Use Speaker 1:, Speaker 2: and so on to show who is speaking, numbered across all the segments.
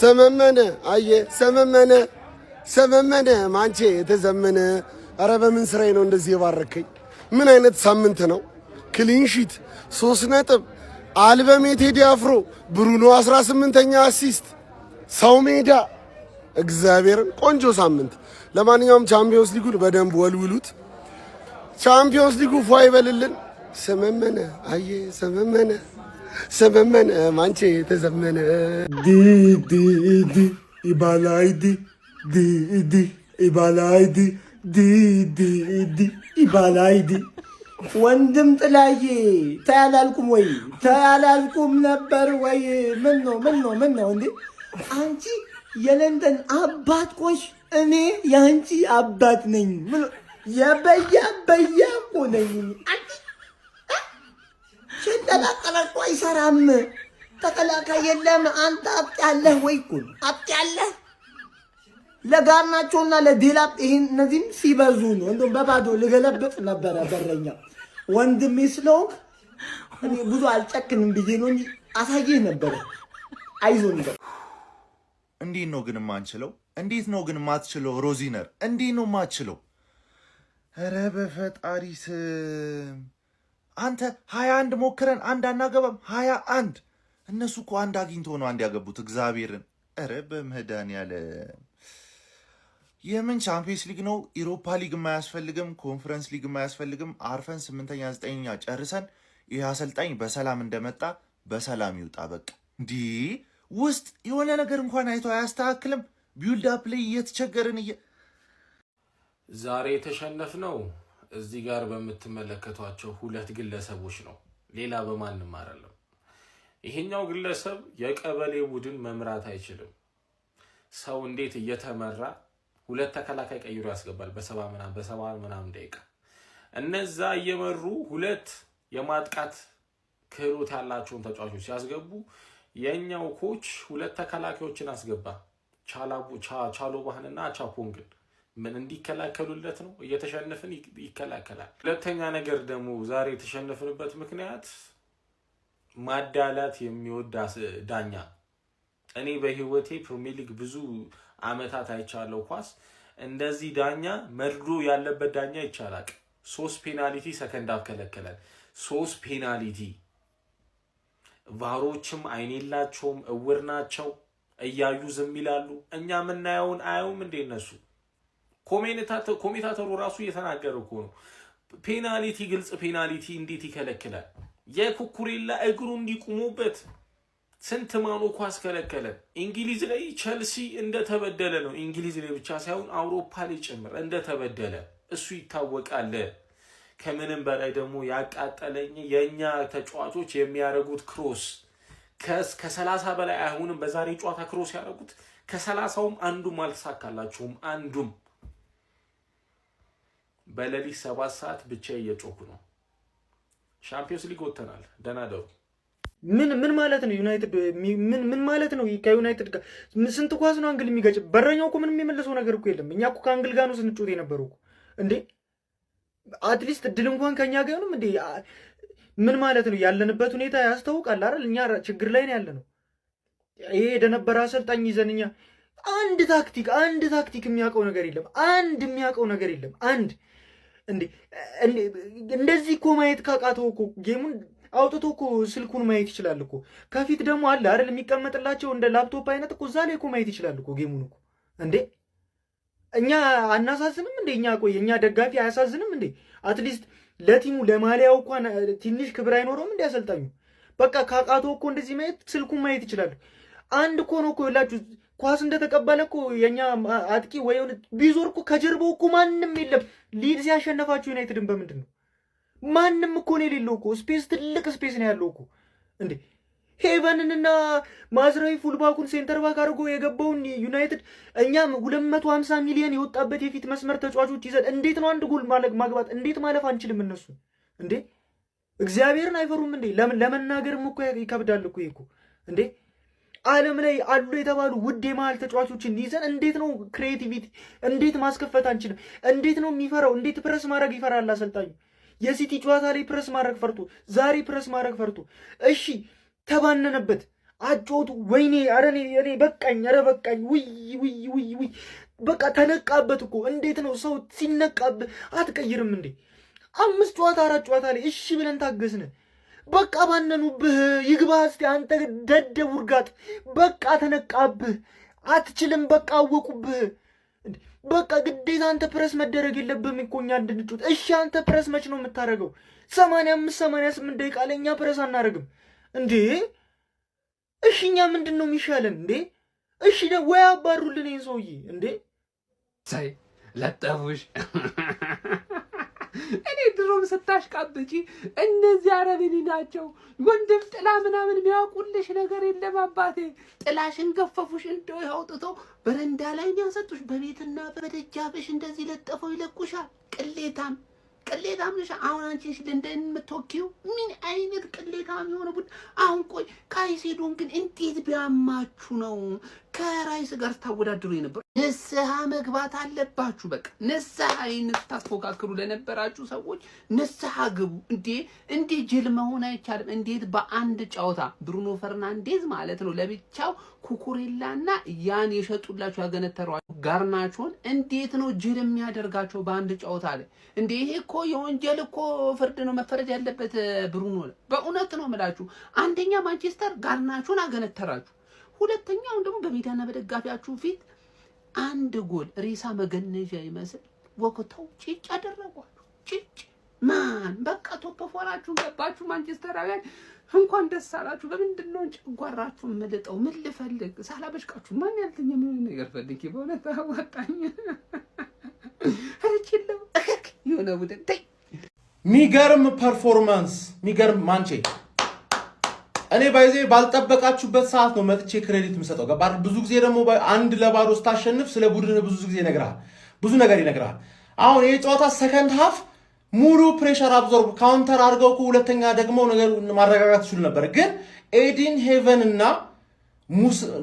Speaker 1: ሰመመነ አየ ሰመመነ ማንቼ የተዘመነ። ኧረ በምን ስራዬ ነው እንደዚህ የባረከኝ? ምን አይነት ሳምንት ነው? ክሊንሺት 3 ነጥብ አልበም ቴዲ አፍሮ ብሩኖ 18ኛ አሲስት ሰው ሜዳ እግዚአብሔርን ቆንጆ ሳምንት። ለማንኛውም ቻምፒዮንስ ሊጉን በደንብ ወልውሉት። ቻምፒዮንስ ሊጉ ፏ ይበልልን። ሰመመነ አየ ሰመመነ ማንቼ ተዘመነ። ዲ ኢባላይዲ ዲ ኢባላይዲ ዲ ኢባላይዲ።
Speaker 2: ወንድም ጥላዬ ታያላልኩም ወይ ታያላልኩም ነበር ወይ? ምን ነው እንዴ አንቺ የለንደን አባት ቆሽ፣ እኔ ያንቺ አባት ነኝ። ምን የበያ እኮ ነኝ። አንቺ ሸንደላቀለ እኮ አይሰራም። ተከላካይ የለም። አንተ አብጥ ያለህ ወይ እኮ አብጥ ያለህ ለጋርናቸውና ለዴላፕ ይሄን እነዚህም ሲበዙ ነው። እንደውም በባዶ ልገለብጥ ነበረ በረኛ ወንድሜ ስለሆንክ እኔ ብዙ አልጨክንም ብዬ ነው እንጂ አሳየህ ነበረ። አይዞን ነበር።
Speaker 3: እንዴት ነው ግን ማንችለው? እንዴት ነው ግን ማትችለው? ሮዚነር እንዴት ነው ማትችለው? ኧረ በፈጣሪ ስም አንተ 21 ሞክረን አንድ አናገባም። 21 እነሱ እኮ አንድ አግኝቶ ነው አንድ ያገቡት። እግዚአብሔርን ኧረ በመድኃኒዓለም የምን ቻምፒየንስ ሊግ ነው? ኢሮፓ ሊግ የማያስፈልግም፣ ኮንፈረንስ ሊግ የማያስፈልግም። አርፈን 8ኛ 9ኛ ጨርሰን ይህ አሰልጣኝ በሰላም እንደመጣ በሰላም ይውጣ። በቃ እንዲህ ውስጥ የሆነ ነገር እንኳን አይቶ አያስተካክልም። ቢውልድ አፕ ላይ እየተቸገርን
Speaker 4: ዛሬ የተሸነፍነው እዚህ ጋር በምትመለከቷቸው 2 ግለሰቦች ነው። ሌላ በማንም አይደለም። ይሄኛው ግለሰብ የቀበሌ ቡድን መምራት አይችልም። ሰው እንዴት እየተመራ 2 ተከላካይ ቀይሮ ያስገባል በሰባ ምናምን ደቂቃ። እነዛ እየመሩ 2 የማጥቃት ክህሎት ያላቸውን ተጫዋቾች ያስገቡ። የኛው ኮች 2 ተከላካዮችን አስገባ፣ ቻሎባህንና ቻፖንግን። ምን እንዲከላከሉለት ነው? እየተሸነፍን ይከላከላል። ሁለተኛ ነገር ደግሞ ዛሬ የተሸነፍንበት ምክንያት ማዳላት የሚወድ ዳኛ። እኔ በህይወቴ ፕሪሚየር ሊግ ብዙ አመታት አይቻለው። ኳስ እንደዚህ ዳኛ መድሎ ያለበት ዳኛ ይቻላል። 3 ፔናልቲ ሰከንድ አፍ ከለከለን። 3 ፔናልቲ። ቫሮችም አይኔላቸውም፣ እውር ናቸው። እያዩ ዝም ይላሉ። እኛ የምናየውን አያዩም እንደ እነሱ። ኮሜንታተሩ ራሱ እየተናገረ እኮ ነው። ፔናልቲ፣ ግልጽ ፔናልቲ እንዴት ይከለክላል? የኩኩሬላ እግሩ እንዲቆሙበት ስንት ማኖ ኳስ ከለከለ። እንግሊዝ ላይ ቸልሲ እንደተበደለ ነው። እንግሊዝ ላይ ብቻ ሳይሆን አውሮፓ ላይ ጭምር እንደተበደለ እሱ ይታወቃል። ከምንም በላይ ደግሞ ያቃጠለኝ የኛ ተጫዋቾች የሚያደርጉት ክሮስ ከ30 በላይ አይሆንም። በዛሬ ጨዋታ ክሮስ ያደረጉት ከ30ም አንዱም አልተሳካላቸውም። አንዱም በሌሊት 7 ሰዓት ብቻ እየጮኩ ነው። ሻምፒዮንስ ሊግ ወጥተናል። ደህና ደሩ።
Speaker 2: ምን ማለት ነው? ዩናይትድ ምን ማለት ነው? ከዩናይትድ ጋር ስንት ኳስ ነው አንግል የሚገጭ? በረኛው እኮ ምንም የመለሰው ነገር እኮ የለም። እኛ እኮ ከአንግል ጋር ነው ስንጮት የነበረው እኮ እንዴ። አትሊስት እድል እንኳን ከኛ ጋር ነው እንዴ? ምን ማለት ነው? ያለንበት ሁኔታ ያስታውቃል አይደል? እኛ ችግር ላይ ነው ያለነው። ይሄ የደነበረ አሰልጣኝ ይዘን እኛ አንድ ታክቲክ የሚያውቀው ነገር የለም። የሚያውቀው ነገር የለም። እንዴ እንደዚህ እኮ ማየት ካቃተው እኮ ጌሙን አውጥቶ እኮ ስልኩን ማየት ይችላል እኮ። ከፊት ደግሞ አለ አይደል የሚቀመጥላቸው እንደ ላፕቶፕ አይነት እኮ፣ እዛ ላይ እኮ ማየት ይችላል እኮ ጌሙን እኮ። እንዴ እኛ አናሳዝንም እንዴ? እኛ ደጋፊ አያሳዝንም እንዴ? አትሊስት ለቲሙ ለማሊያው እንኳን ትንሽ ክብር አይኖረውም እንዴ አሰልጣኙ? በቃ ካቃተው እኮ እንደዚህ ማየት ስልኩን ማየት ይችላል። አንድ እኮ ነው እኮ ይላችሁ ኳስ እንደተቀበለ እኮ የኛ አጥቂ ወይ ቢዞር እኮ ከጀርባው እኮ ማንም የለም። ሊድስ ያሸነፋችሁ ዩናይትድን በምንድን ነው? ማንም እኮ ነው የሌለው እኮ። ስፔስ ትልቅ ስፔስ ነው ያለው እኮ እንዴ። ሄቨንንና ማዝራዊ ፉልባኩን ሴንተር ባክ አድርጎ የገባውን ዩናይትድ እኛም 250 ሚሊዮን የወጣበት የፊት መስመር ተጫዋቾች ይዘን እንዴት ነው አንድ ጎል ማግባት? እንዴት ማለፍ አንችልም? እነሱ እንዴ እግዚአብሔርን አይፈሩም እንዴ? ለመናገርም እኮ ይከብዳል እኮ ይሄ እንዴ። ዓለም ላይ አሉ የተባሉ ውድ የመሃል ተጫዋቾችን ይዘን እንዴት ነው ክሬቲቪቲ እንዴት ማስከፈት አንችልም? እንዴት ነው የሚፈራው? እንዴት ፕረስ ማድረግ ይፈራል አሰልጣኙ? የሲቲ ጨዋታ ላይ ፕረስ ማድረግ ፈርቶ፣ ዛሬ ፕረስ ማድረግ ፈርቶ፣ እሺ ተባነነበት። አጮቱ ወይኔ አረ እኔ በቃኝ አረ በቃኝ ውይ በቃ ተነቃበት እኮ እንዴት ነው ሰው ሲነቃበት አትቀይርም እንዴ 5 ጨዋታ 4 ጨዋታ ላይ እሺ ብለን ታገስነ በቃ ባነኑብህ ይግባ እስቲ አንተ ደደብ ውርጋጥ በቃ ተነቃብህ አትችልም በቃ አወቁብህ በቃ ግዴታ አንተ ፕረስ መደረግ የለብህም እኮ እኛ እንድንጩት እሺ አንተ ፕረስ መች ነው የምታረገው 85 88 ደቂቃ ላይ እኛ ፕረስ አናረግም እንዴ እሺ እኛ ምንድነው የሚሻለን እንዴ እሺ ወይ አባሩልን ይሄን ሰውዬ እንዴ
Speaker 5: ሳይ ለጠፉሽ እኔ ድሮም ስታሽቃብጪ እነዚህ አረብኒ ናቸው ወንድም ጥላ ምናምን የሚያውቁልሽ ነገር የለም አባቴ ጥላሽን ገፈፉሽ እንደው ያውጥቶ በረንዳ ላይ ያሰጡሽ በቤትና በደጃፍሽ እንደዚህ ለጠፈው ይለቁሻል ቅሌታም ነሽ አሁን አንቺሽ ለንደን የምትወኪው ምን አይነት ቅሌታም የሆነ ቡድ አሁን ቆይ ካይሴዶን ግን እንዴት ቢያማችሁ ነው ከራይስ ጋር ታወዳድሩ የነበር ንስሐ መግባት አለባችሁ በቃ ንስሐ ታስፎካክሩ ለነበራችሁ ሰዎች ንስሐ ግቡ እንዴ ጅል መሆን አይቻልም እንዴት በአንድ ጨዋታ ብሩኖ ፈርናንዴዝ ማለት ነው ለብቻው ኩኩሬላና ያን የሸጡላችሁ ያገነተሯችሁ ጋርናቾን እንዴት ነው ጅል የሚያደርጋቸው በአንድ ጨዋታ ላይ እንዴ ይሄ እኮ የወንጀል እኮ ፍርድ ነው መፈረድ ያለበት ብሩኖ በእውነት ነው የምላችሁ አንደኛ ማንቸስተር ጋርናቾን አገነተራችሁ ሁለተኛው ደግሞ በሜዳና በደጋፊያችሁ ፊት አንድ ጎል ሬሳ መገነጃ ይመስል ወከተው ጭጭ አደረጓችሁ ጭጭ ማን በቃ ቶፕ ፎራችሁ ገባችሁ ማንቸስተራውያን እንኳን ደስ አላችሁ በምንድነው ጨጓራችሁ መልጠው ምን ልፈልግ ሳላበሽቃችሁ ማን ያልተኛ ምን ነገር ፈልጊ በእውነት አዋጣኝ አረችለው የሆነ ቡድን
Speaker 3: ሚገርም ፐርፎርማንስ ሚገርም ማንቼ እኔ ባይዜ ባልጠበቃችሁበት ሰዓት ነው መጥቼ ክሬዲት የምሰጠው ገባር ብዙ ጊዜ ደግሞ አንድ ለባዶ ስታሸንፍ ስለ ቡድን ብዙ ጊዜ ይነግራል ብዙ ነገር ይነግራል አሁን ይሄ ጨዋታ ሰከንድ ሃፍ ሙሉ ፕሬሸር አብዞርብ ካውንተር አድርገው ሁለተኛ ደግሞ ነገር ማረጋጋት ይችላል ነበር ግን ኤዲን ሄቨን እና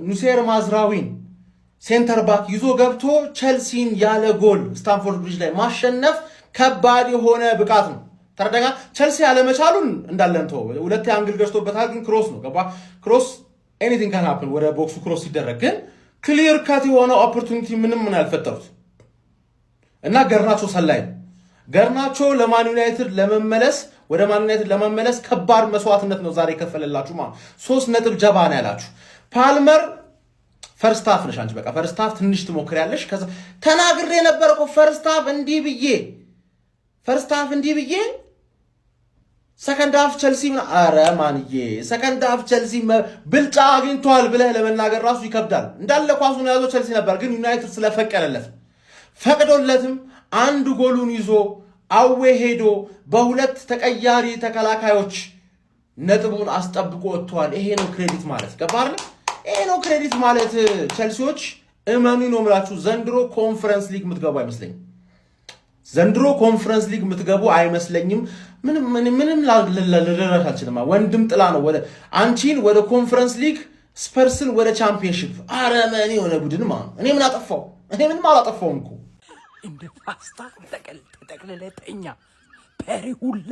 Speaker 3: ኑሴር ማዝራዊን ሴንተር ባክ ይዞ ገብቶ ቸልሲን ያለ ጎል ስታንፎርድ ብሪጅ ላይ ማሸነፍ ከባድ የሆነ ብቃት ነው ተረዳጋ ቸልሲ ያለ መቻሉን እንዳለንተው ሁለቴ አንግል ገርቶበታል ግን ክሮስ ነው ገባ ክሮስ ኤኒቲንግ ካን ሃፕን ወደ ቦክሱ ክሮስ ሲደረግ ግን ክሊር ካት የሆነ ኦፖርቹኒቲ ምንም ያልፈጠሩት እና ገርናቾ ሰላይ ገርናቾ ለማን ዩናይትድ ለመመለስ ወደ ማን ዩናይትድ ለመመለስ ከባድ መስዋዕትነት ነው ዛሬ ከፈለላችሁ ማለት 3 ነጥብ ጀባ ነው ያላችሁ ፓልመር ፈርስት ሃፍ ነሽ አንቺ በቃ ፈርስት ሃፍ ትንሽ ትሞክሪያለሽ ከዛ ተናግሬ ነበርኩ ፈርስት ሃፍ እንዲህ ብዬ ሰከንድ ሃፍ ቸልሲ አረ ማንዬ ሰከንድ ሃፍ ቸልሲ ብልጫ አግኝቷል ብለህ ለመናገር ራሱ ይከብዳል እንዳለ ኳሱን ያዘው ቸልሲ ነበር ግን ዩናይትድ ስለፈቀደለት ፈቅዶለትም አንድ ጎሉን ይዞ አዌ ሄዶ በሁለት ተቀያሪ ተከላካዮች ነጥቡን አስጠብቆ ወጥቷል ይሄ ነው ክሬዲት ማለት ገባር ይሄ ነው ክሬዲት ማለት ቸልሲዎች እመኑ ነው ማለት ዘንድሮ ኮንፈረንስ ሊግ ምትገቡ አይመስለኝም ዘንድሮ ኮንፈረንስ ሊግ ምትገቡ አይመስለኝም ምንም ላልደረስ አልችልም ወንድም ጥላ ነው ወደ አንቺን ወደ ኮንፈረንስ ሊግ ስፐርስን ወደ ቻምፒየንሺፕ አረመኔ የሆነ ቡድን እኔ ምን አጠፋው እኔ ምንም አላጠፋውም እኮ
Speaker 6: እንደ ፓስታ ተጠቅልለጠኛ ፐሪሁላ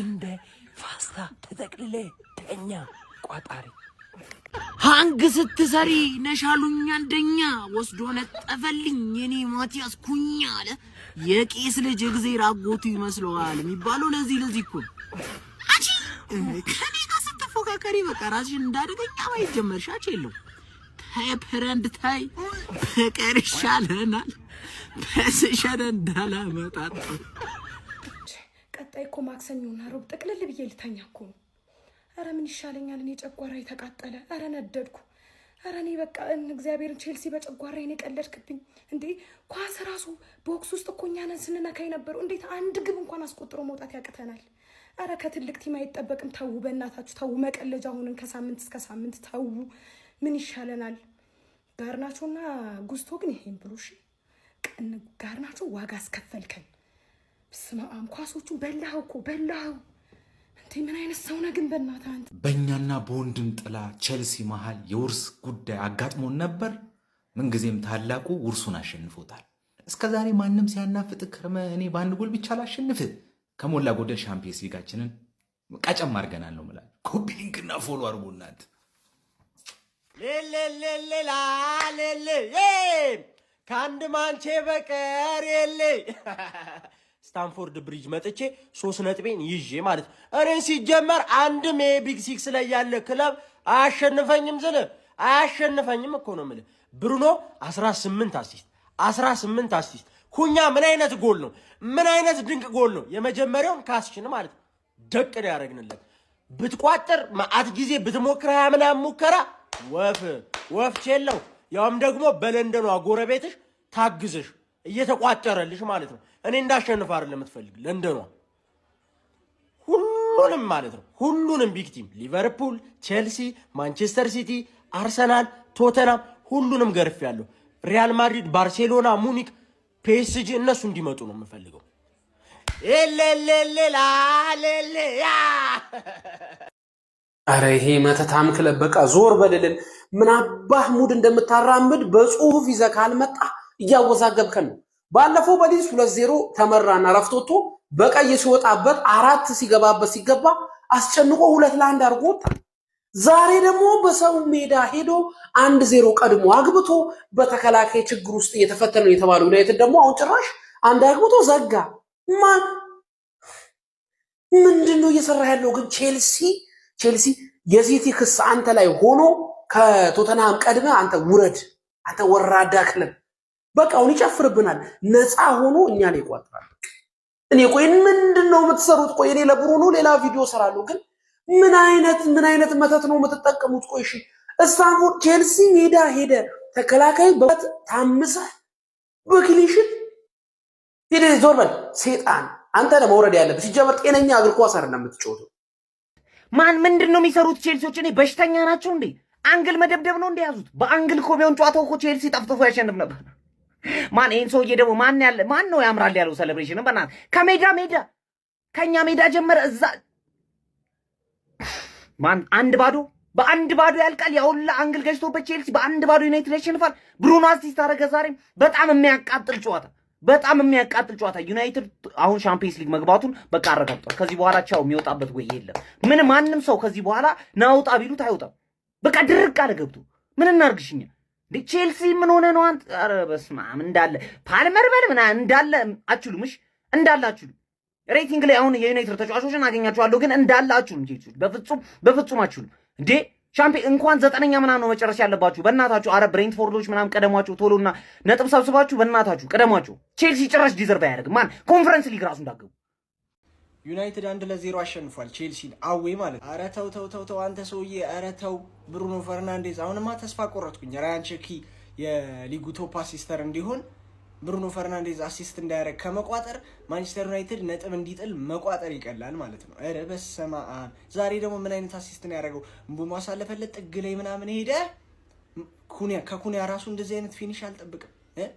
Speaker 6: እንደ ፓስታ ተጠቅልለጠኛ ቋጣሪ ሃንግ ስትሰሪ ነሻሉኛ አንደኛ ወስዶ ነጠፈልኝ የኔ ማቲያስ ኩኛ አለ የቄስ ልጅ እግዚአብሔር አጎቱ ይመስለዋል የሚባለው ለዚህ እኮ አቺ ከኔ ጋር ስትፎካከሪ በቃ ራስሽን እንዳደገኛ ማይጀመርሻች የለው ሄፐረንድ ታይ ፍቅር ይሻለናል በስሸረ እንዳላመጣጣ
Speaker 7: ቀጣይ እኮ ማክሰኞና ሮብ ጠቅልል ብዬ ልተኛ እኮ አረ ምን ይሻለኛል እኔ ጨጓራዬ ተቃጠለ አረ ነደድኩ አረ እኔ በቃ እግዚአብሔርን ቼልሲ በጨጓራዬ ነው ቀለድክብኝ እንዴ ኳስ ራሱ ቦክስ ውስጥ እኮ እኛ ነን ስንነካይ ነበር እንዴት አንድ ግብ እንኳን አስቆጥሮ መውጣት ያቅተናል አረ ከትልቅ ቲም አይጠበቅም ተው በእናታችሁ ተው መቀለጃ ሆነን ከሳምንት እስከ ሳምንት ተው ምን ይሻለናል ጋርናቾና ጉስቶ ግን ይሄን ብሎሽ ጋርናቾ ዋጋ አስከፈልከን ስማም ኳሶቹ በላው እንዴ ምን አይነት ሰው ነህ ግን በእናትህ አንተ
Speaker 8: በእኛና በወንድም ጥላ ቸልሲ መሃል የውርስ ጉዳይ አጋጥሞን ነበር ምንጊዜም ታላቁ ውርሱን አሸንፎታል እስከዛሬ ማንንም ሲያናፍጥ ከረመ እኔ በአንድ ጎል ብቻ ላሸንፍ ከሞላ ጎደል ሻምፒየንስ ሊጋችንን ቀጨም አድርገናል ነው የምላችሁ። ኮፒ ሊንክና ፎሎ አድርጉ እናንተ።
Speaker 9: ከአንድ ማንቼ በቀር የለ ስታንፎርድ ብሪጅ መጥቼ 3 ነጥቤን ይዤ ማለት እኔን ሲጀመር አንድም የቢግ ሲክስ ላይ ያለ ክለብ አያሸንፈኝም ስል አያሸንፈኝም እኮ ነው የምልህ። ብሩኖ 18 አሲስት ኩኛ ምን አይነት ጎል ነው? ምን አይነት ድንቅ ጎል ነው! የመጀመሪያውን ካስችን ማለት ደቅ ነው ያደረግንለት። ብትቋጥር ማአት ጊዜ ብትሞክር ምናምን ሙከራ ወፍ ቼለው ያውም ደግሞ በለንደኗ ጎረቤትሽ ታግዝሽ እየተቋጠረልሽ ማለት ነው። እኔ እንዳሸንፍ አይደለም የምትፈልግ ለንደኗ ሁሉንም ማለት ነው። ሁሉንም ቢግ ቲም ሊቨርፑል፣ ቼልሲ፣ ማንቸስተር ሲቲ፣ አርሰናል፣ ቶተናም ሁሉንም ገርፍ ያለው ሪያል ማድሪድ፣ ባርሴሎና፣ ሙኒክ፣ ፒኤስጂ እነሱ እንዲመጡ ነው የምፈልገው።
Speaker 5: አረ ይሄ መተታም ክለብ በቃ ዞር በልልን። ምን አባህ ሙድ እንደምታራምድ በጽሁፍ ይዘህ ካልመጣ እያወዛገብከን ነው። ባለፈው በሊዝ 2-0 ተመራና ረፍት ወጥቶ በቀይ ሲወጣበት 4 ሲገባበት ሲገባ አስጨንቆ 2-1 አድርጎ ወጣ። ዛሬ ደግሞ በሰው ሜዳ ሄዶ 1-0 ቀድሞ አግብቶ በተከላካይ ችግር ውስጥ እየተፈተነ የተባለው ዩናይትድ ደግሞ አሁን ጭራሽ አንድ አግብቶ ዘጋ። ምንድነው እየሰራ ያለው ግን? ቼልሲ የሲቲ ክስ አንተ ላይ ሆኖ ከቶተንሃም ቀድመ አንተ ውረድ፣ አንተ ወራዳ ክለብ በቃ አሁን ይጨፍርብናል። ነፃ ሆኖ እኛ ላይ ይቋጥራል። እኔ ቆይ ምንድነው የምትሰሩት? ቆይ እኔ ለብሩኖ ሌላ ቪዲዮ ሰራለሁ፣ ግን ምን አይነት መተት ነው የምትጠቀሙት? ቆይ እሺ ስታንፎርድ ቼልሲ ሜዳ ሄደ ተከላካይ በበት ታምሰህ በክሊንሽት ሄደ ዞርበል ሴጣን አንተ ለመውረድ ያለበት ሲጀመር ጤነኛ እግር ኳስ አይደለም የምትጫወተው።
Speaker 6: ማን ምንድነው የሚሰሩት ቼልሲዎች? እኔ በሽተኛ ናቸው እንዴ? አንግል መደብደብ ነው እንደያዙት። በአንግል እኮ ቢሆን ጨዋታው እኮ ቼልሲ ጠፍጥፎ ያሸንፍ ነበር። ማን ይሄን ሰውዬ ደግሞ ማን ነው ያምራል ያለው ሴሌብሬሽን በእናትህ ከሜዳ ከኛ ሜዳ ጀመረ እዛ ማን በአንድ ባዶ ያልቃል። ያውላ አንግል ገጭቶበት ቼልሲ በአንድ ባዶ ዩናይትድ ያሸንፋል። ብሩኖ አሲስት አደረገ። ዛሬም በጣም የሚያቃጥል ጨዋታ ዩናይትድ አሁን ቻምፒየንስ ሊግ መግባቱን በቃ አረጋግጧል። ከዚህ በኋላ ቻው የሚወጣበት ወይ የለም። ማንም ሰው ከዚህ በኋላ ናውጣ ቢሉት አይወጣም። በቃ ድርቅ አለ ገብቶ ምን እናርግሽኛ እንዴ? ቼልሲ ምን ሆነ ነው አንተ? ኧረ በስመ አብ እንዳለ ፓልመር በል ምናምን እንዳለ አችሉም። እሺ እንዳለ አችሉም። ሬቲንግ ላይ አሁን የዩናይትድ ተጫዋቾችን አገኛቸዋለሁ፣ ግን እንዳለ አችሉም። ቼልሲ በፍጹም አችሉም እንዴ። ሻምፒዮን እንኳን 9ኛ ምናምን ነው መጨረስ ያለባችሁ በእናታችሁ። አረ ብሬንትፎርዶች ምናምን ቀደሟቸው፣ ቶሎና ነጥብ ሰብስባችሁ በእናታችሁ ቀደሟቸው። ቼልሲ ጭራሽ ዲዘርቭ አያደርግም። ማን ኮንፈረንስ ሊግ ራሱ እንዳገቡ
Speaker 9: ዩናይትድ 1-0 አሸንፏል ቼልሲን አዌ ማለት። አረ ተው አንተ ሰውዬ፣ አረ ተው ብሩኖ ፈርናንዴዝ። አሁንማ ተስፋ ቆረጥኩኝ። ራያን ቸርኪ የሊጉ ቶፕ አሲስተር እንዲሆን ብሩኖ ፈርናንዴዝ አሲስት እንዳያደርግ ከመቋጠር ማንቸስተር ዩናይትድ ነጥብ እንዲጥል መቋጠር ይቀላል ማለት ነው። አረ በስመ አብ። ዛሬ ደግሞ ምን አይነት አሲስት ነው ያደረገው? እምቡሞ አሳለፈለት ጥግ ላይ ምናምን ሄደ። ከኩኒያ ራሱ እንደዚህ አይነት ፊኒሽ አልጠብቅም።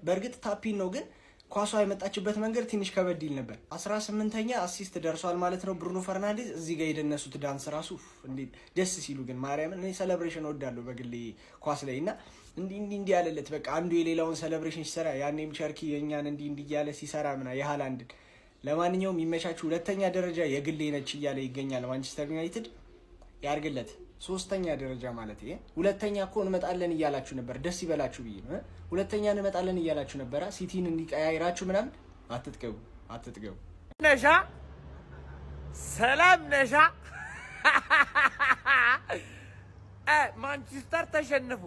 Speaker 9: በእርግጥ ታፒን ነው፣ ግን ኳሷ የመጣችበት መንገድ ትንሽ ከበድ ይል ነበር። 18ኛ አሲስት ደርሷል ማለት ነው ብሩኖ ፈርናንዴዝ። እዚህ ጋር የደነሱት ዳንስ ራሱ እንዴት ደስ ሲሉ ግን ማርያምን። እኔ ሴሌብሬሽን እወዳለሁ በግሌ ኳስ ላይ እና እንዲህ ያለለት በቃ አንዱ የሌላውን ሴሌብሬሽን ሲሰራ ያኔም ቸርኪ የኛን እንዲህ እያለ ሲሰራ ምና የሃላንድን። ለማንኛውም ይመቻችሁ። 2ኛ ደረጃ የግሌ ነች እያለ ይገኛል ማንቸስተር ዩናይትድ። ያርግለት 3ኛ ደረጃ ማለት ይሄ 2ኛ እኮ እንመጣለን እያላችሁ ነበር። ደስ ይበላችሁ ብዬ ነው። 2ኛ እንመጣለን እያላችሁ ነበር። ሲቲን እንዲቀያይራችሁ ምናምን አትጥገቡ።
Speaker 10: ነሻ ሰላም ነሻ ማንቸስተር ተሸንፉ፣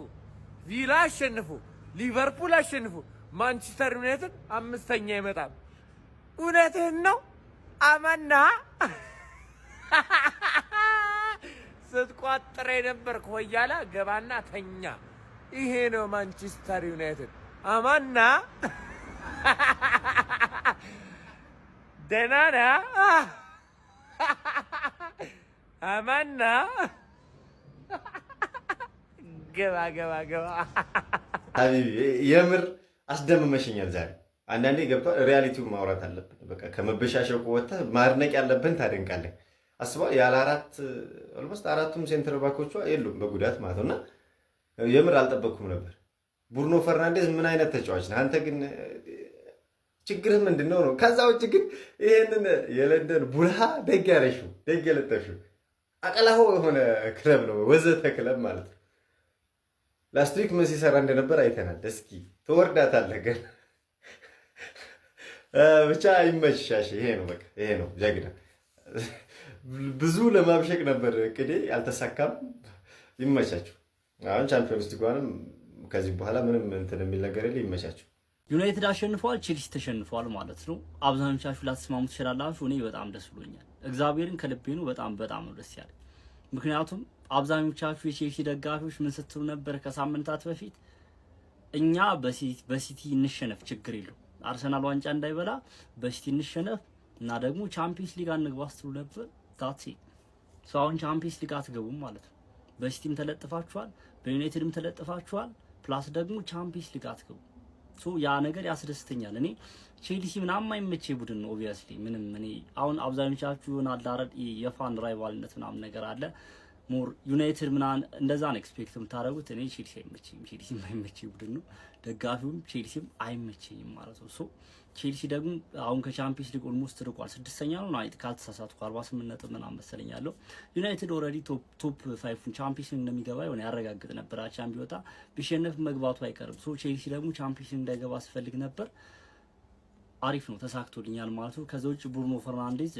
Speaker 10: ቪላ አሸንፉ፣ ሊቨርፑል አሸንፉ፣ ማንቸስተር ዩናይትድ 5ኛ ይመጣል። እውነትህን ነው አማና ስትቋጥረ ነበር ኮይያላ ገባና ተኛ። ይሄ ነው ማንቸስተር ዩናይትድ አማና ደናና አማና ገባ
Speaker 11: ሀቢቢ የምር አስደምመሽኛል ዛሬ። አንዳንዴ ገብቷል። ሪያሊቲውን ማውራት አለብን። በቃ ከመበሻሸቁ ወጥተህ ማድነቅ ያለብን ታደንቃለህ። አስባ ያለ ኦልሞስት 4ቱም ሴንተር ባኮቿ የሉም በጉዳት ማለት ነውና የምር አልጠበቅኩም ነበር። ብሩኖ ፈርናንዴዝ ምን አይነት ተጫዋች ነው አንተ ግን ችግርህ ምንድነው ነው? ከዛ ውጭ ግን ይሄንን የለንደን ቡልሃ ደግ ያለሽው ደግ የለጠፍሽው አቀላሆ የሆነ ክለብ ነው ወዘተ ክለብ ማለት ነው። ላስት ዊክ ምን ሲሰራ እንደነበር አይተናል። እስኪ ትወርዳታለህ ግን ብቻ ይመችሻሽ። ይሄ ነው በቃ ይሄ ነው ጀግና። ብዙ ለማብሸቅ ነበር እቅዴ አልተሳካም። ይመቻችሁ። አሁን ቻምፒዮንስ ሊግንም ከዚህ በኋላ ምንም እንትን የሚል ነገር የለ። ይመቻችሁ።
Speaker 12: ዩናይትድ አሸንፏል፣ ቼልሲ ተሸንፏል ማለት ነው። አብዛኞቻችሁ ላትስማሙ ትችላላችሁ። እኔ በጣም ደስ ብሎኛል። እግዚአብሔርን ከልቤ ነው በጣም ነው ደስ ያለኝ። ምክንያቱም አብዛኞቻችሁ የቼልሲ ደጋፊዎች ምን ስትሉ ነበር ከሳምንታት በፊት? እኛ በሲቲ እንሸነፍ ችግር የለው፣ አርሰናል ዋንጫ እንዳይበላ በሲቲ እንሸነፍ እና ደግሞ ቻምፒየንስ ሊግ አንግባ ስትሉ ነበር። ታቲ አሁን ቻምፒየንስ ሊግ አትገቡም ማለት ነው። በሲቲም ተለጥፋችኋል፣ በዩናይትድም ተለጥፋችኋል። ፕላስ ደግሞ ቻምፒየንስ ሊግ አትገቡ። ያ ነገር ያስደስተኛል። እኔ ቼልሲ ምናምን አይመቼ ቡድን ነው ኦብቪየስሊ። ምንም እኔ አሁን አብዛኞቻችሁ ይሆናል ዳረድ የፋን ራይቫልነት ምናምን ነገር አለ ሞር ዩናይትድ ምናምን እንደዛ ነው ኤክስፔክት የምታደርጉት። እኔ ቼልሲ አይመቸኝም። ቼልሲ የማይመቼ ቡድን ነው። ደጋፊውም ቼልሲም አይመቸኝም ማለት ነው። ቼልሲ ደግሞ አሁን ከቻምፒየንስ ሊግ ኦልሞስት ርቋል። 6ኛ ነው ናይት ካልተሳሳትኩ 48 ነጥብ ምናምን መሰለኝ ያለው። ዩናይትድ ኦልሬዲ ቶፕ 5 ቻምፒየንስ ሊግ እንደሚገባ የሆነ ያረጋግጥ ነበር። አቻም ቢወጣ ቢሸነፍ መግባቱ አይቀርም። ቼልሲ ደግሞ ቻምፒየንስ ሊግ እንዳይገባ ስፈልግ ነበር። አሪፍ ነው ተሳክቶልኛል ማለት ነው። ከዛ ውጭ ብሩኖ ፈርናንዴዝ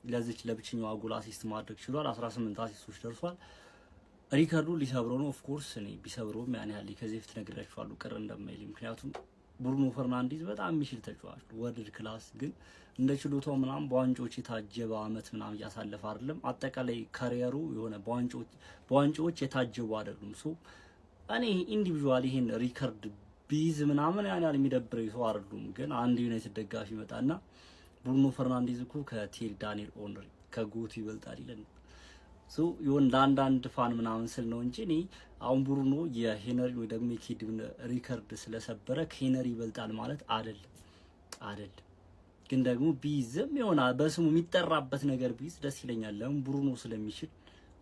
Speaker 12: ለዚች ለብቸኛዋ ጎል አሲስት ማድረግ ችሏል። 18 አሲስቶች ደርሷል። ሪከርዱ ሊሰብረው ነው። ኦፍ ኮርስ እኔ ቢሰብረውም ያን ያህል ከዚህ በፊት ነግሬያችኋለሁ ቅር እንደማይል። ምክንያቱም ብሩኖ ፈርናንዴዝ በጣም የሚችል ተጫዋች ወርልድ ክላስ፣ ግን እንደ ችሎታው ምናምን በዋንጫዎች የታጀበ አመት ምናምን እያሳለፈ አይደለም። አጠቃላይ ካሪየሩ የሆነ በዋንጫዎች የታጀቡ አይደሉም። እኔ ኢንዲቪጁዋሊ ይሄን ሪከርድ ቢዝ ምናምን ያን ያህል የሚደብረኝ ሰው አይደሉም። ግን አንድ ዩናይትድ ደጋፊ ይመጣና ብሩኖ ፈርናንዴዝ እኮ ከቴሪ ዳንኤል ኦንሪ ከጎቱ ይበልጣል ይላል። ይሁን ለአንዳንድ ፋን ምናምን ስል ነው እንጂ እኔ አሁን ብሩኖ የሄነሪ ወይ ደግሞ የኬድብን ሪከርድ ስለሰበረ ከሄነሪ ይበልጣል ማለት አይደለም። ግን ደግሞ ቢዝም ይሆናል በስሙ የሚጠራበት ነገር ቢዝ ደስ ይለኛል። ለምን ብሩኖ ስለሚችል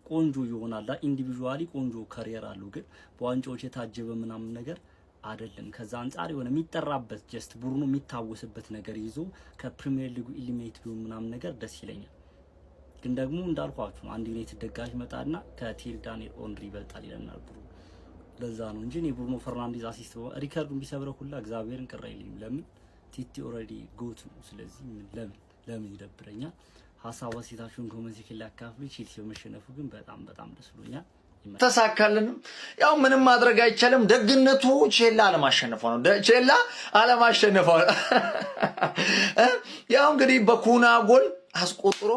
Speaker 12: ቆንጆ ይሆናል። ኢንዲቪጁዋሊ ቆንጆ ካሪየር አለው። ግን በዋንጫዎች የታጀበ ምናምን ነገር አይደለም። ከዛ አንፃር የሆነ የሚጠራበት ጀስት ብሩኖ የሚታወስበት ነገር ይዞ ከፕሪሚየር ሊጉ ኢሊሚኔት ቢሆን ምናምን ነገር ደስ ይለኛል። ግን ደግሞ እንዳልኳችሁ አንድ ዩናይትድ ደጋፊ መጣና ከቴሪ ዳንኤል ኦንሪ ይበልጣል ይለናል ብሩኖ። ለዛ ነው እንጂ እኔ ብሩኖ ፈርናንዴዝ አሲስት ሪከርዱን ቢሰብረው ሁላ እግዚአብሔርን ቅር አይለኝም። ለምን ቲቲ ኦልሬዲ ጎት ነው። ስለዚህ ለምን ይደብረኛል? ሀሳብ አስተያየታችሁን ኮሜንት ሴክሽን ላይ አካፍሉ። ቼልሲ በመሸነፉ ግን በጣም ደስ ብሎኛል።
Speaker 13: ተሳካልንም። ያው ምንም ማድረግ አይቻልም። ደግነቱ ቼላ አለማሸነፏ ነው። ቼላ አለማሸነፏ ያው እንግዲህ በኩና ጎል አስቆጥሮ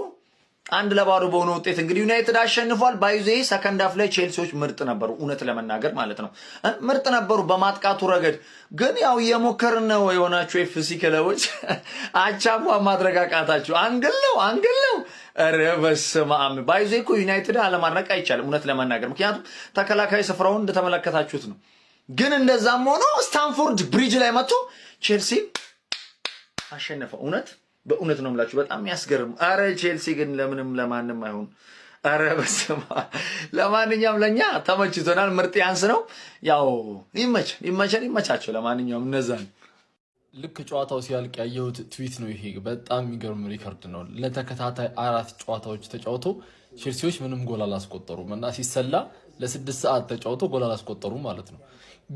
Speaker 13: 1-0 በሆነ ውጤት እንግዲህ ዩናይትድ አሸንፏል። ባይዜ ሰከንድ ሃፍ ላይ ቼልሲዎች ምርጥ ነበሩ፣ እውነት ለመናገር ማለት ነው ምርጥ ነበሩ በማጥቃቱ ረገድ። ግን ያው የሞከርን ነው የሆናችሁ ኤፍሲ ክለቦች አቻማ ማድረግ አቃታችሁ። አንግል ነው ኧረ በስመ አብ። ባይዜ እኮ ዩናይትድ አለማድነቅ አይቻልም እውነት ለመናገር ምክንያቱም ተከላካይ ስፍራውን እንደተመለከታችሁት ነው። ግን እንደዛም ሆኖ ስታንፎርድ ብሪጅ ላይ መጥቶ ቼልሲ አሸነፈው። በእውነት ነው የምላችሁ በጣም ያስገርም። አረ ቼልሲ ግን ለምንም ለማንም አይሆን። አረ በስመ አብ። ለማንኛውም ለኛ ተመችቶናል። ምርጥ ያንስ ነው። ያው ይመቻቸው። ለማንኛውም እነዛ
Speaker 14: ልክ ጨዋታው ሲያልቅ ያየሁት ትዊት ነው። ይሄ በጣም የሚገርም ሪከርድ ነው። ለተከታታይ 4 ጨዋታዎች ተጫውቶ ቼልሲዎች ምንም ጎል አላስቆጠሩም እና ሲሰላ ለ6 ሰዓት ተጫውቶ ጎል አላስቆጠሩም ማለት ነው።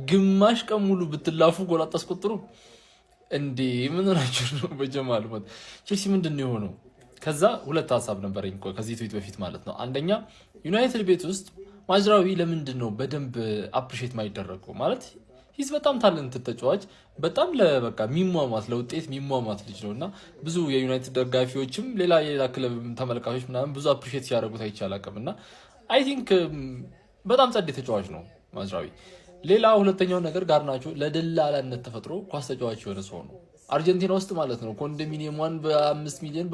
Speaker 14: ግማሽ ቀን ሙሉ ብትላፉ ጎል አታስቆጥሩ እንዴ? ምን ሆናችሁ ነው? በጀማል ማለት ቼልሲ ምንድነው የሆነው? ከዛ ሁለት ሐሳብ ነበረኝ ከዚህ ትዊት በፊት ማለት ነው። አንደኛ ዩናይትድ ቤት ውስጥ ማዝራዊ ለምንድን ነው በደንብ አፕሪሺየት ማይደረገው? ማለት ሂስ በጣም ታለንት ተጫዋች በጣም ለበቃ ሚሟሟት ለውጤት ሚሟሟት ልጅ ነውና ብዙ የዩናይትድ ደጋፊዎችም ሌላ ክለብ ተመልካቾች ምናምን ብዙ አፕሪሺየት ሲያደርጉት አይቻላቀምና አይ ቲንክ በጣም ጸዴ ተጫዋች ነው ማዝራዊ። ሌላ ሁለተኛው ነገር ጋርናቾ ለደላላነት ተፈጥሮ ኳስ ተጫዋች የሆነ ሰው ነው። አርጀንቲና ውስጥ ማለት ነው ኮንዶሚኒየሟን በ5 ሚሊዮን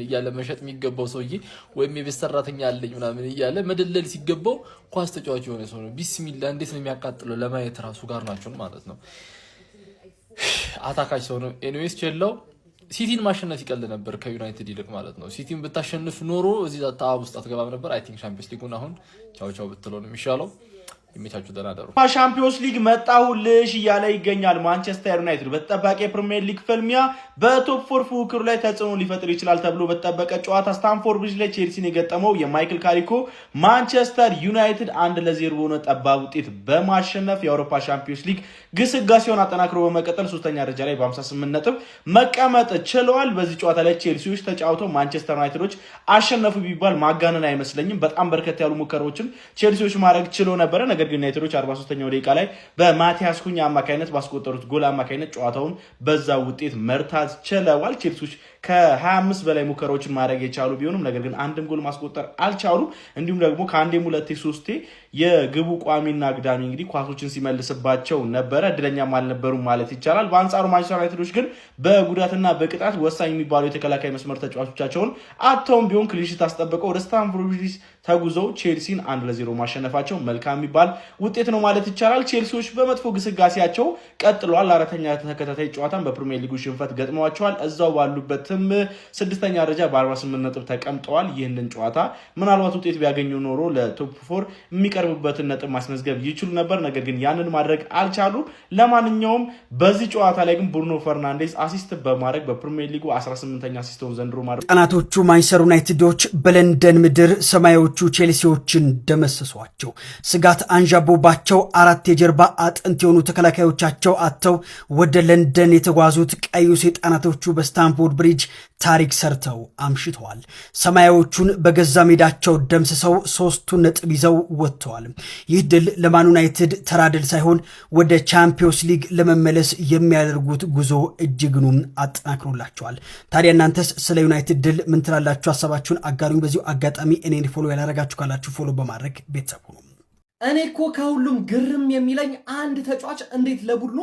Speaker 14: እያለ መሸጥ የሚገባው ሰውዬ ወይም የቤት ሰራተኛ አለኝ ምናምን እያለ መደለል ሲገባው ኳስ ተጫዋች የሆነ ሰው ነው። ቢስሚላ እንዴት ነው የሚያቃጥለው ለማየት ራሱ ጋርናቾን ማለት ነው። አታካች ሰው ነው። ኤኒዌይስ ቼላው ሲቲን ማሸነፍ ይቀል ነበር ከዩናይትድ ይልቅ ማለት ነው። ሲቲን ብታሸንፍ ኖሮ እዚህ ታብ ውስጥ አትገባም ነበር። አይ ቲንክ ቻምፒየንስ ሊጉን አሁን ቻው ብትለው ነው የሚሻለው። የሚቻችሁ ደናደሩ
Speaker 15: ሻምፒዮንስ ሊግ መጣሁልሽ እያለ ይገኛል ማንቸስተር ዩናይትድ። በተጠባቂ የፕሪሚየር ሊግ ፍልሚያ በቶፕ 4 ፉክክሩ ላይ ተጽዕኖ ሊፈጥር ይችላል ተብሎ በተጠበቀ ጨዋታ ስታንፎርድ ብሪጅ ላይ ቼልሲን የገጠመው የማይክል ካሪኮ ማንቸስተር ዩናይትድ 1-0 በሆነ ጠባብ ውጤት በማሸነፍ የአውሮፓ ሻምፒዮንስ ሊግ ግስጋሴውን አጠናክሮ በመቀጠል ሶስተኛ ደረጃ ላይ በ58 ነጥብ መቀመጥ ችለዋል። በዚህ ጨዋታ ላይ ቼልሲዎች ተጫውተው ማንቸስተር ዩናይትዶች አሸነፉ ቢባል ማጋነን አይመስለኝም። በጣም በርከት ያሉ ሙከራዎችን ቼልሲዎች ማድረግ ችሎ ነበረ። ነገር ግን ዩናይትዶች 43ኛው ደቂቃ ላይ በማቲያስ ኩኛ አማካይነት ባስቆጠሩት ጎል አማካይነት ጨዋታውን በዛ ውጤት መርታት ችለዋል። ቼልሲዎች ከ25 በላይ ሙከራዎችን ማድረግ የቻሉ ቢሆንም ነገር ግን አንድም ጎል ማስቆጠር አልቻሉ። እንዲሁም ደግሞ ከአንዴም ሁለቴ ሶስቴ የግቡ ቋሚና አግዳሚ እንግዲህ ኳሶችን ሲመልስባቸው ነበረ። እድለኛም አልነበሩም ማለት ይቻላል። በአንጻሩ ማንቸስተር ዩናይትዶች ግን በጉዳትና በቅጣት ወሳኝ የሚባሉ የተከላካይ መስመር ተጫዋቾቻቸውን አጥተውም ቢሆን ክሊንሺት አስጠብቀው ወደ ስታንፎርድ ብሪጅ ተጉዘው ቼልሲን 1-0 ማሸነፋቸው መልካም የሚባል ውጤት ነው ማለት ይቻላል። ቼልሲዎች በመጥፎ ግስጋሴያቸው ቀጥለዋል። አራተኛ ተከታታይ ጨዋታን በፕሪሚየር ሊጉ ሽንፈት ገጥመዋቸዋል። እዛው ባሉበትም ስድስተኛ ደረጃ በ48 ነጥብ ተቀምጠዋል። ይህንን ጨዋታ ምናልባት ውጤት ቢያገኙ ኖሮ ለቶፕ 4 የሚቀርቡበትን ነጥብ ማስመዝገብ ይችሉ ነበር። ነገር ግን ያንን ማድረግ አልቻሉም። ለማንኛውም በዚህ ጨዋታ ላይ ግን ብሩኖ ፈርናንዴዝ አሲስት በማድረግ በፕሪሚየር ሊጉ 18ኛ አሲስቱን ዘንድሮ ማድረግ
Speaker 16: ጠናቶቹ ማንቸስተር ዩናይትዶች በለንደን ምድር ሰማያዊዎቹ ቼልሲዎችን ደመሰሷቸው። ስጋት አንዣቦባቸው አራት የጀርባ አጥንት የሆኑ ተከላካዮቻቸው አጥተው ወደ ለንደን የተጓዙት ቀዩ ሰይጣናቶቹ በስታንፎርድ ብሪጅ ታሪክ ሰርተው አምሽተዋል። ሰማያዎቹን በገዛ ሜዳቸው ደምስሰው 3 ነጥብ ይዘው ወጥተዋል። ይህ ድል ለማን ዩናይትድ ተራ ድል ሳይሆን ወደ ቻምፒዮንስ ሊግ ለመመለስ የሚያደርጉት ጉዞ እጅግኑም አጠናክሮላቸዋል። ታዲያ እናንተስ ስለ ዩናይትድ ድል ምን ትላላችሁ? ሀሳባችሁን አጋሩኝ። በዚሁ አጋጣሚ እኔን ፎሎ ያላረጋችሁ ካላችሁ ፎሎ በማድረግ ቤተሰብ ሁኑ።
Speaker 17: እኔ እኮ ከሁሉም ግርም የሚለኝ አንድ ተጫዋች እንዴት ለቡድኑ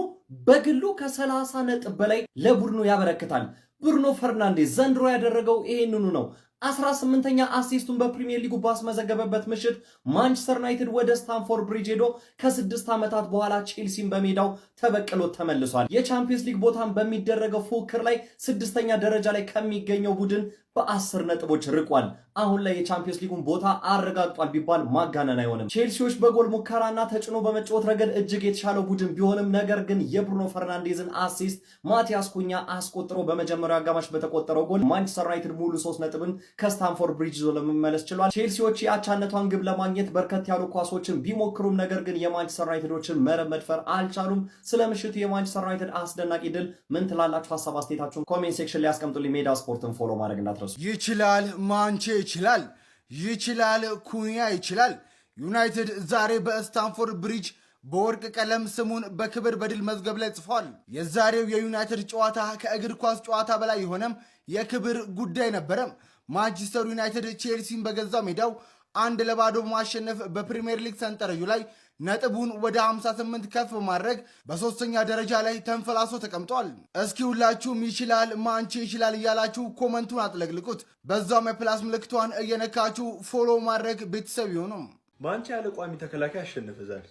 Speaker 17: በግሉ ከ30 ነጥብ በላይ ለቡድኑ ያበረክታል። ብሩኖ ፈርናንዴዝ ዘንድሮ ያደረገው ይሄንኑ ነው። 18ኛ አሲስቱን በፕሪሚየር ሊጉ ባስመዘገበበት ምሽት ማንቸስተር ዩናይትድ ወደ ስታንፎርድ ብሪጅ ሄዶ ከ6 ዓመታት በኋላ ቼልሲን በሜዳው ተበቅሎ ተመልሷል። የቻምፒየንስ ሊግ ቦታን በሚደረገው ፉክክር ላይ 6ኛ ደረጃ ላይ ከሚገኘው ቡድን በ10 ነጥቦች ርቋል። አሁን ላይ የቻምፒየንስ ሊጉን ቦታ አረጋግጧል ቢባል ማጋነን አይሆንም። ቼልሲዎች በጎል ሙከራና ተጭኖ በመጫወት ረገድ እጅግ የተሻለው ቡድን ቢሆንም ነገር ግን የብሩኖ ፈርናንዴዝን አሲስት ማቲያስ ኩኛ አስቆጥሮ በመጀመሪያው አጋማሽ በተቆጠረው ጎል ማንቸስተር ዩናይትድ ሙሉ 3 ነጥብን ከስታንፎርድ ብሪጅ ይዞ ለመመለስ ችሏል። ቼልሲዎች የአቻነቷን ግብ ለማግኘት በርከት ያሉ ኳሶችን ቢሞክሩም ነገር ግን የማንቸስተር ዩናይትዶችን መረብ መድፈር አልቻሉም። ስለ ምሽቱ የማንቸስተር ዩናይትድ አስደናቂ ድል ምን ትላላችሁ? ሀሳብ አስተያየታችሁን ኮሜንት ሴክሽን ላይ አስቀምጡልኝ። ሜዳ ስፖርትን ፎሎ ማድረግ እንዳትረሱ።
Speaker 18: ይችላል ማንቼ ይችላል፣ ይችላል ኩኒያ ይችላል። ዩናይትድ ዛሬ በስታንፎርድ ብሪጅ በወርቅ ቀለም ስሙን በክብር በድል መዝገብ ላይ ጽፏል። የዛሬው የዩናይትድ ጨዋታ ከእግር ኳስ ጨዋታ በላይ የሆነም የክብር ጉዳይ ነበረም። ማንቸስተር ዩናይትድ ቼልሲን በገዛ ሜዳው 1-0 በማሸነፍ በፕሪሚየር ሊግ ሰንጠረዡ ላይ ነጥቡን ወደ 58 ከፍ በማድረግ በሶስተኛ ደረጃ ላይ ተንፈላሶ ተቀምጧል። እስኪ ሁላችሁም ይችላል ማንቼ ይችላል እያላችሁ ኮመንቱን አጥለቅልቁት። በዛም የፕላስ ምልክቷን እየነካችሁ ፎሎ ማድረግ ቤተሰብ ይሆኑም።
Speaker 19: ማንቼ ያለ ቋሚ ተከላካይ አሸነፈ ዛሬ።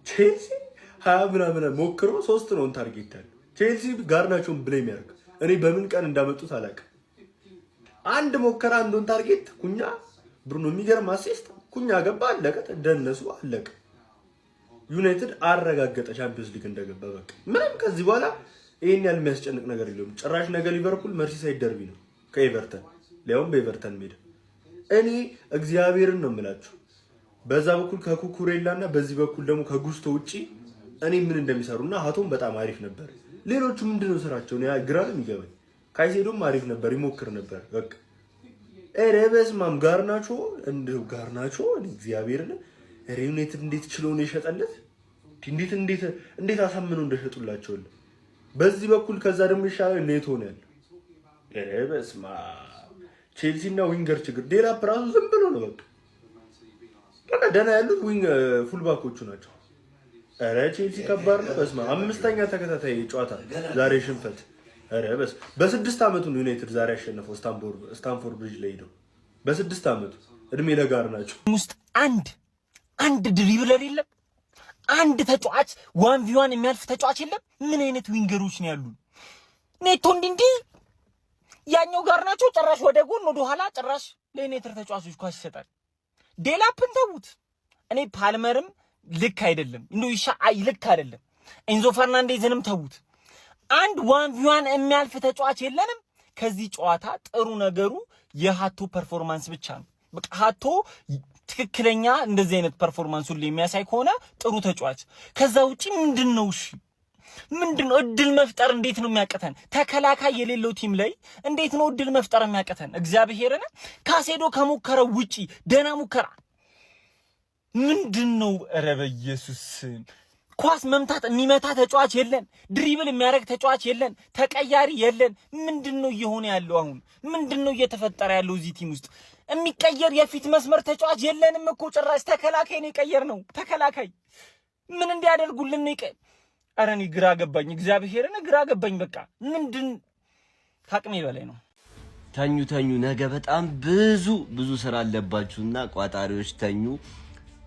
Speaker 19: ቼልሲ 20 ምናምን ሞክሮ 3 ነው ታርጌት ያለው። ቼልሲ ጋርናቾን ብሌም ያርግ። እኔ በምን ቀን እንዳመጡት አላውቅም። አንድ ሞከራ አንዱን ታርጌት ኩኛ ብሩኖ የሚገርም አሲስት ኩኛ ገባ፣ አለቀ። ደነሱ፣ አለቀ። ዩናይትድ አረጋገጠ ቻምፒዮንስ ሊግ እንደገባ። በቃ ምንም ከዚህ በኋላ ይሄን ያህል የሚያስጨንቅ ነገር የለውም። ጭራሽ ነገ ሊቨርፑል መርሲሳይድ ደርቢ ነው ከኤቨርተን፣ ሊያውም በኤቨርተን ሜዳ። እኔ እግዚአብሔርን ነው የምላችሁ በዛ በኩል ከኩኩሬላና በዚህ በኩል ደግሞ ከጉስቶ ውጪ እኔ ምን እንደሚሰሩና ሀቶም በጣም አሪፍ ነበር። ሌሎቹ ምንድነው ስራቸው? ያ ግራም ይገባኝ። ካይሴዶም አሪፍ ነበር፣ ይሞክር ነበር። በቃ ኧረ በስመ አብ ጋርናቾ እንደው ጋርናቾ እግዚአብሔርን ዩናይትድ እንዴት ችለው ነው የሸጠለት? እንዴት አሳምነው እንደሸጡላቸው። በዚህ በኩል ከዛ ደግሞ ይሻላል ኔቶ ነው ያለው። ኧረ በስመ አብ ቼልሲና ዊንገር ችግር ዴላፕ ራሱ ዝም ብሎ ነው በቃ ደህና ያሉት ፉልባኮቹ ናቸው። ኧረ ቼልሲ ከባድ ነው። በስመ አብ 5ኛ ተከታታይ ጨዋታ ዛሬ ሽንፈት። ኧረ በ6 ዓመቱ ነው ዩናይትድ ዛሬ ያሸነፈው ስታንፎርድ ብሪጅ ላይ ሄደው በ6 ዓመቱ እድሜ ለጋር ናቸው።
Speaker 6: ውስጥ አንድ ድሪብለር የለም። አንድ ተጫዋች 1v1 የሚያልፍ ተጫዋች የለም። ምን አይነት ዊንገሮች ነው ያሉ? ኔቶ እንዲህ ያኛው ጋር ናቸው። ጭራሽ ወደ ጎን ወደ ኋላ ጭራሽ ለዩናይትድ ተጫዋቾች ኳስ ይሰጣል። ዴላፕን ተውት። እኔ ፓልመርም ልክ አይደለም እንደው ልክ አይደለም። ኤንዞ ፈርናንዴዝንም ተዉት። አንድ 1v1 የሚያልፍ ተጫዋች የለንም። ከዚህ ጨዋታ ጥሩ ነገሩ የሃቶ ፐርፎርማንስ ብቻ ነው። በቃ ሃቶ ትክክለኛ እንደዚህ አይነት ፐርፎርማንስ ሁሉ የሚያሳይ ከሆነ ጥሩ ተጫዋች። ከዛ ውጪ ምንድነው? እሺ ምንድነው? እድል መፍጠር እንዴት ነው የሚያቀተን? ተከላካይ የሌለው ቲም ላይ እንዴት ነው እድል መፍጠር የሚያቀተን? እግዚአብሔርን ካሴዶ ከሞከረው ውጪ ደና ሙከራ ምንድነው? ኧረ በኢየሱስ ኳስ መምታት የሚመታ ተጫዋች የለን፣ ድሪብል የሚያደርግ ተጫዋች የለን፣ ተቀያሪ የለን። ምንድነው እየሆነ ያለው? አሁን ምንድነው እየተፈጠረ ያለው? እዚህ ቲም ውስጥ የሚቀየር የፊት መስመር ተጫዋች የለንም እኮ ጭራሽ። ተከላካይ ነው የቀየር ነው። ተከላካይ ምን እንዲያደርጉልን ነው? ኧረ እኔ ግራ ገባኝ፣ እግዚአብሔርን ግራ ገባኝ። በቃ ምንድን ከአቅሜ በላይ ነው።
Speaker 20: ተኙ። ነገ በጣም ብዙ ስራ አለባችሁና ቋጣሪዎች ተኙ።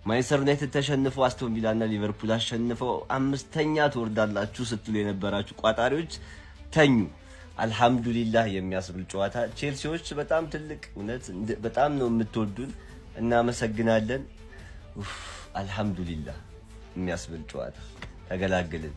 Speaker 20: ማንቸስተር ዩናይትድ ተሸንፎ አስቶን ቪላና ሊቨርፑል አሸንፈው 5ኛ ትወርዳላችሁ ስትሉ የነበራችሁ ቋጣሪዎች ተኙ። አልহামዱሊላህ የሚያስብል ጨዋታ። ቼልሲዎች በጣም ትልቅ እውነት በጣም ነው የምትወዱን፣ እናመሰግናለን። አልহামዱሊላህ የሚያስብል ጨዋታ ተገላገልን።